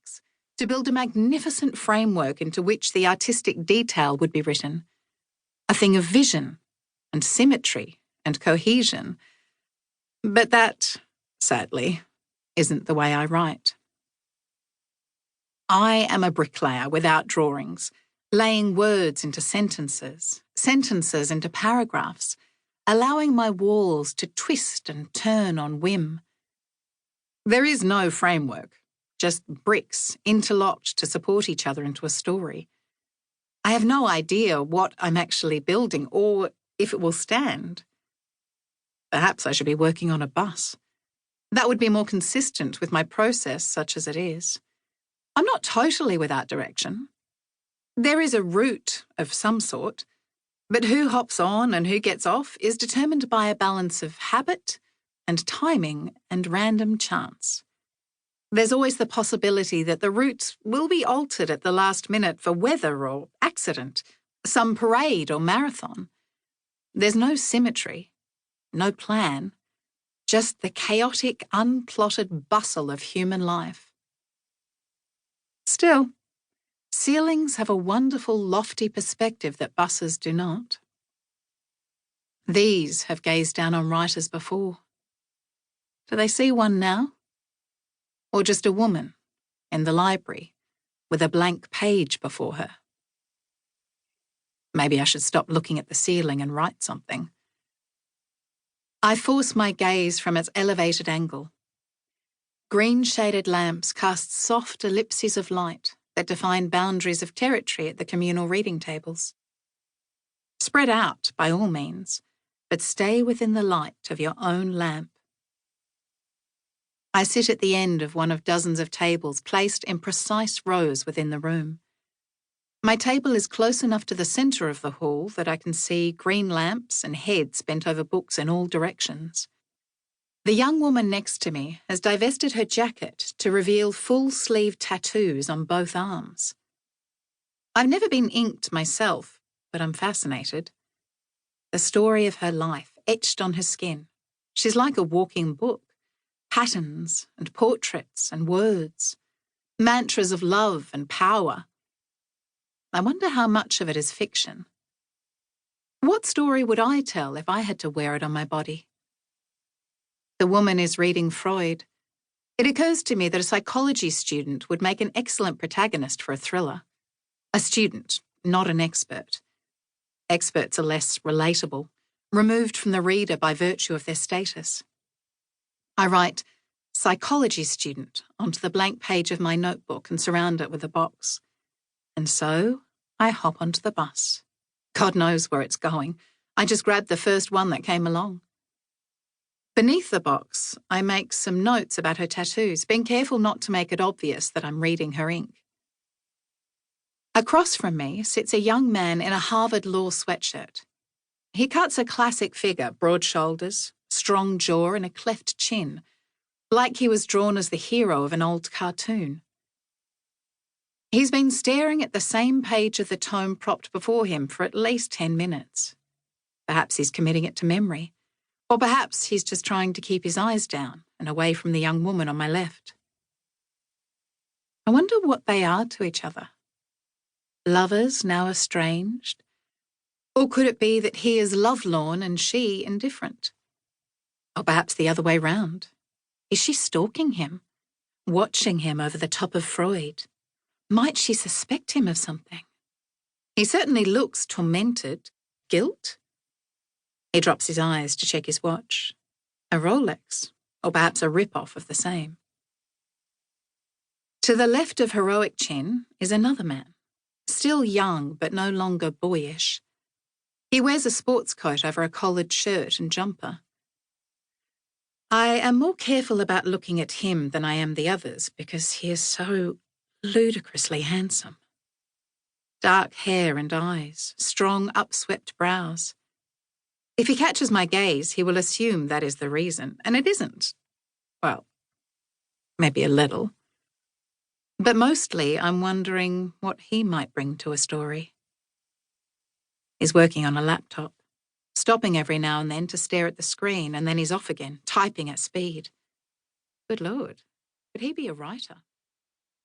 bricks to build a magnificent framework into which the artistic detail would be written. A thing of vision and symmetry and cohesion. But that, sadly, isn't the way I write. I am a bricklayer without drawings, laying words into sentences, sentences into paragraphs, allowing my walls to twist and turn on whim. There is no framework, just bricks interlocked to support each other into a story. I have no idea what I'm actually building or if it will stand. Perhaps I should be working on a bus. That would be more consistent with my process, such as it is. I'm not totally without direction. There is a route of some sort, but who hops on and who gets off is determined by a balance of habit and timing and random chance. There's always the possibility that the route will be altered at the last minute for weather or accident, some parade or marathon. There's no symmetry, no plan, just the chaotic, unplotted bustle of human life. Still, ceilings have a wonderful, lofty perspective that buses do not. These have gazed down on writers before. Do they see one now? Or just a woman in the library with a blank page before her? Maybe I should stop looking at the ceiling and write something. I force my gaze from its elevated angle. Green-shaded lamps cast soft ellipses of light that define boundaries of territory at the communal reading tables. Spread out, by all means, but stay within the light of your own lamp. I sit at the end of one of dozens of tables placed in precise rows within the room. My table is close enough to the centre of the hall that I can see green lamps and heads bent over books in all directions. The young woman next to me has divested her jacket to reveal full-sleeve tattoos on both arms. I've never been inked myself, but I'm fascinated. The story of her life etched on her skin. She's like a walking book. Patterns and portraits and words, mantras of love and power. I wonder how much of it is fiction. What story would I tell if I had to wear it on my body? The woman is reading Freud. It occurs to me that a psychology student would make an excellent protagonist for a thriller. A student, not an expert. Experts are less relatable, removed from the reader by virtue of their status. I write psychology student onto the blank page of my notebook and surround it with a box. And so I hop onto the bus. God knows where it's going. I just grabbed the first one that came along. Beneath the box, I make some notes about her tattoos, being careful not to make it obvious that I'm reading her ink. Across from me sits a young man in a Harvard Law sweatshirt. He cuts a classic figure, broad shoulders, strong jaw and a cleft chin, like he was drawn as the hero of an old cartoon. He's been staring at the same page of the tome propped before him for at least 10 minutes. Perhaps he's committing it to memory, or perhaps he's just trying to keep his eyes down and away from the young woman on my left. I wonder what they are to each other. Lovers now estranged? Or could it be that he is lovelorn and she indifferent? Or perhaps the other way round. Is she stalking him? Watching him over the top of Freud? Might she suspect him of something? He certainly looks tormented. Guilt? He drops his eyes to check his watch. A Rolex, or perhaps a rip-off of the same. To the left of heroic chin is another man, still young but no longer boyish. He wears a sports coat over a collared shirt and jumper. I am more careful about looking at him than I am the others because he is so ludicrously handsome. Dark hair and eyes, strong upswept brows. If he catches my gaze, he will assume that is the reason, and it isn't. Well, maybe a little. But mostly I'm wondering what he might bring to a story. He's working on a laptop, stopping every now and then to stare at the screen, and then he's off again, typing at speed. Good Lord, could he be a writer?